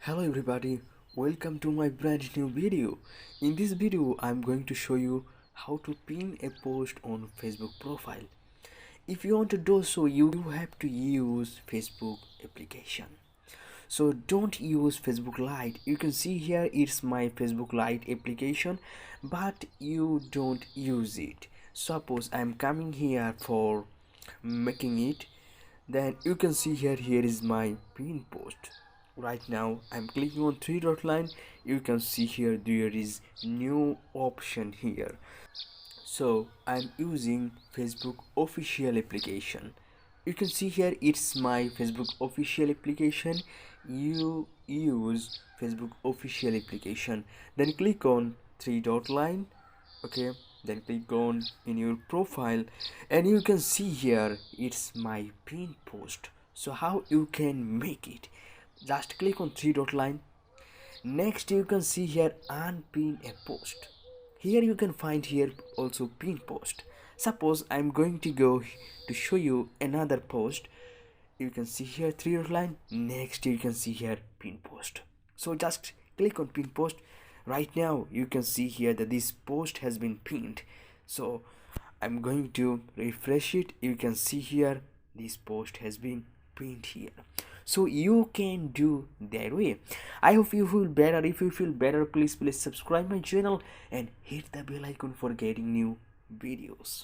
Hello everybody, welcome to my brand new video. In this video I'm going to show you how to pin a post on Facebook profile. If you want to do so, you have to use Facebook application. So don't use Facebook Lite. You can see here it's my Facebook Lite application, but you don't use it. Suppose I'm coming here for making it, then you can see here is my pin post. Right now I'm clicking on three dot line. You can see here there is new option here. So I'm using Facebook official application. You can see here it's my Facebook official application. You use Facebook official application, then click on three dot line. Okay, then click on in your profile and you can see here it's my pin post. So how you can make it? Just click on three dot line. Next you can see here unpin a post. Here you can find here also pin post. Suppose I'm going to go to show you another post. You can see here three dot line. Next you can see here pin post. So just click on pin post. Right now you can see here that this post has been pinned. So I'm going to refresh it. You can see here this post has been pinned here. So you can do that way. I hope you feel better. If you feel better, please subscribe my channel and hit the bell icon for getting new videos.